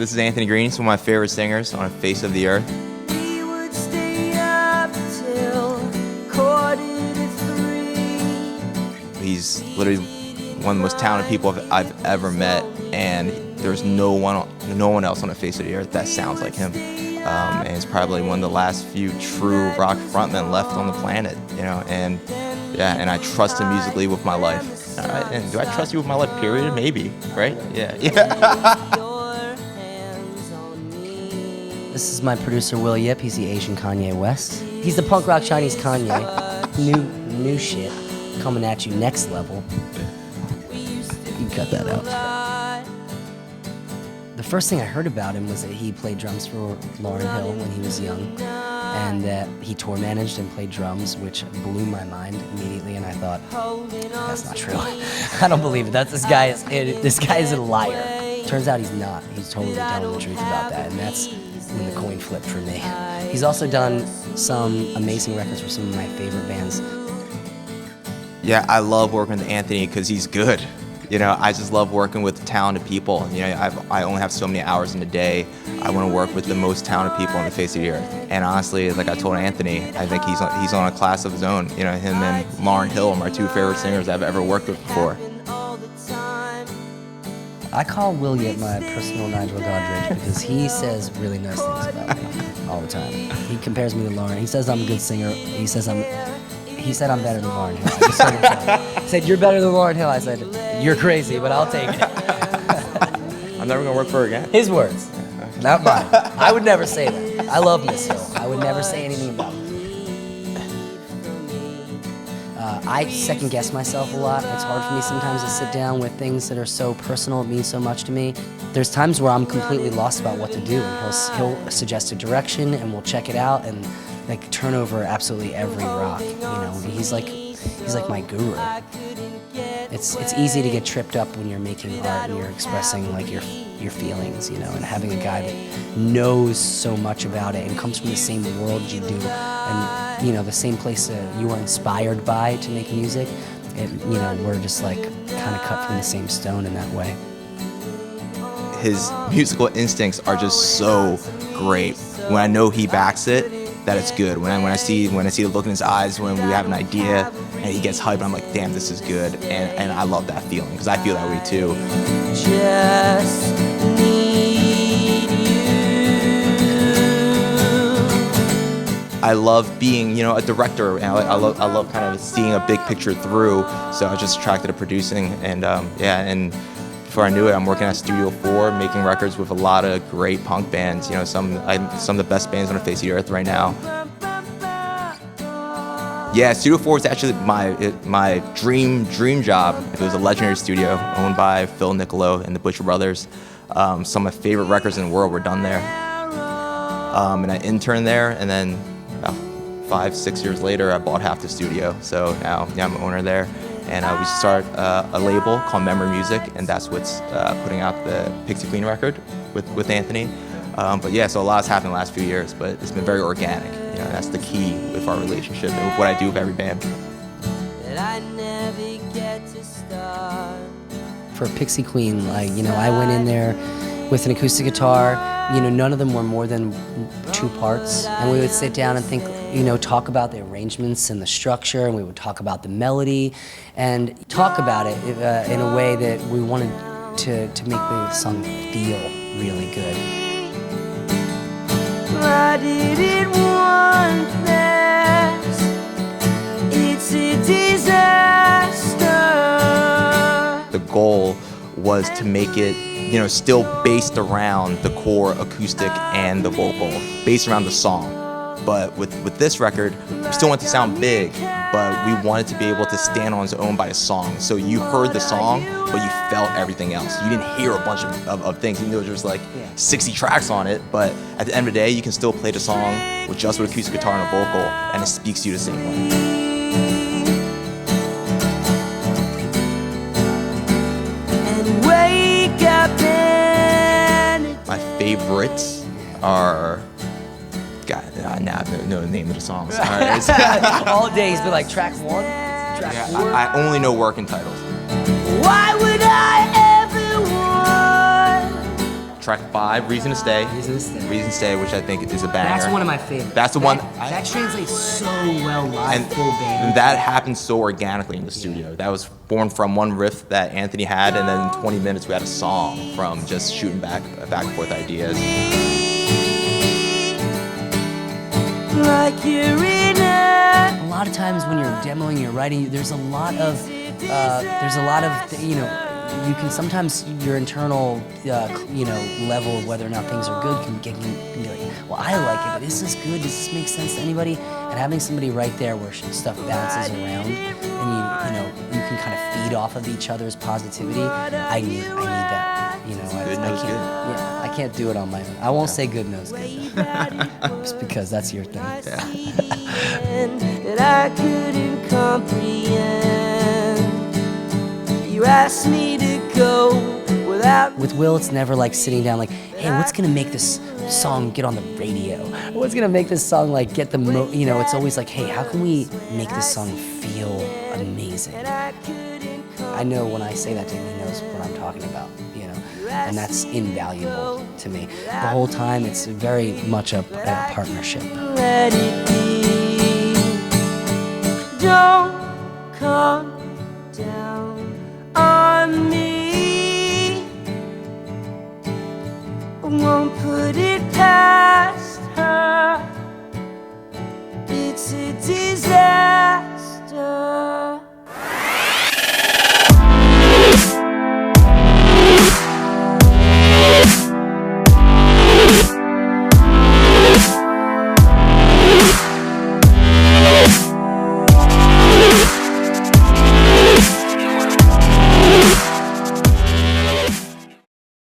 This is Anthony Green. He's one of my favorite singers on the face of the earth. We would stay up till 2:45. He's literally one of the most talented people I've ever met, and there's no one else on the face of the earth that sounds like him. And he's probably one of the last few true rock frontmen left on the planet, you know. And yeah, and I trust him musically with my life. And do I trust you with my life? Period. Maybe. Right? Yeah. This is my producer Will Yip. He's the Asian Kanye West. He's the punk rock Chinese Kanye. New shit coming at you next level. You cut that out. The first thing I heard about him was that he played drums for Lauryn Hill when he was young, and that he tour managed and played drums, which blew my mind immediately. And I thought, that's not true. I don't believe it. This guy is a liar. Turns out he's not. He's totally telling the truth about that, and that's when the coin flipped for me. He's also done some amazing records for some of my favorite bands. Yeah, I love working with Anthony because he's good. You know, I just love working with talented people. You know, I only have so many hours in a day. I want to work with the most talented people on the face of the earth. And honestly, like I told Anthony, I think he's on a class of his own. You know, him and Lauryn Hill are my two favorite singers I've ever worked with before. I call Will Yip my personal Nigel Godrich because he says really nice things about me all the time. He compares me to Lauryn. He says I'm a good singer. He said I'm better than Lauryn Hill. I just told him so. He said, "You're better than Lauryn Hill." I said, "You're crazy, but I'll take it." I'm never gonna work for her again. His words, not mine. I would never say that. I love Miss Hill. I would never say anything about her. I second guess myself a lot. It's hard for me sometimes to sit down with things that are so personal, it means so much to me. There's times where I'm completely lost about what to do, and he'll suggest a direction, and we'll check it out, and like turn over absolutely every rock. You know, he's like my guru. It's easy to get tripped up when you're making art and you're expressing like your feelings, you know, and having a guy that knows so much about it and comes from the same world you do, and you know, the same place that you were inspired by to make music. You know, we're just like kind of cut from the same stone in that way. His musical instincts are just so great. When I know he backs it, that it's good. When I see the look in his eyes when we have an idea and he gets hyped, I'm like, damn, this is good. And I love that feeling because I feel that way too. Just need you. I love being, you know, a director, and I love kind of seeing a big picture through. So I was just attracted to producing, and and before I knew it, I'm working at Studio 4, making records with a lot of great punk bands. You know, some of the best bands on the face of the earth right now. Yeah, Studio 4 is actually my dream job. It was a legendary studio owned by Phil Niccolo and the Butcher Brothers. Some of my favorite records in the world were done there. And I interned there, and then 5-6 years later, I bought half the studio. So now I'm an owner there. And we started a label called Baeblemusic, and that's what's putting out the Pixie Queen record with Anthony. But yeah, so a lot has happened in the last few years, but it's been very organic. You know, that's the key with our relationship and with what I do with every band. For Pixie Queen, I went in there with an acoustic guitar. You know, none of them were more than 2 parts, and we would sit down and think, you know, talk about the arrangements and the structure, and we would talk about the melody, and talk about it in a way that we wanted to make the song feel really good. I did it one place. It's a disaster. The goal was to make it, you know, still based around the core acoustic and the vocal, based around the song. But with this record, we still want it to sound big, but we wanted to be able to stand on its own by a song. So you heard the song, but you felt everything else. You didn't hear a bunch of things, even though there's like 60 tracks on it. But at the end of the day, you can still play the song with just with acoustic guitar and a vocal, and it speaks to you the same way. And wake up and My favorites are... God, now I know the name of the songs. All day he's been like, track 1, track 4. I only know working titles. why would I ever want track 5, Reason to Stay. Reason to Stay. Reason to Stay, which I think is a banger. That's one of my favorites. That's the one. That translates so well live, And full band. that happened so organically in the studio. That was born from one riff that Anthony had, and then in 20 minutes we had a song from just shooting back and forth ideas. Like you're in a A lot of times when you're demoing, you're writing, there's a lot of, you know, you can sometimes your internal, you know, level of whether or not things are good can be like, well, I like it, but this is good. Does this make sense to anybody? And having somebody right there where stuff bounces around, and you know, you can kind of feed off of each other's positivity. I need that. You know, Good I knows can't. good. Yeah, I can't do it on my own. I won't say good knows good, just because that's your thing. that I couldn't comprehend. You asked me to go without. With Will, it's never like sitting down like, hey, what's gonna make this song get on the radio? What's gonna make this song like get the you know, it's always like, hey, how can we make this song feel amazing? I know when I say that to him, he knows what I'm talking about, you know, and that's invaluable to me. The whole time, it's very much a partnership. Let it be. Don't come down on me. I won't put it past.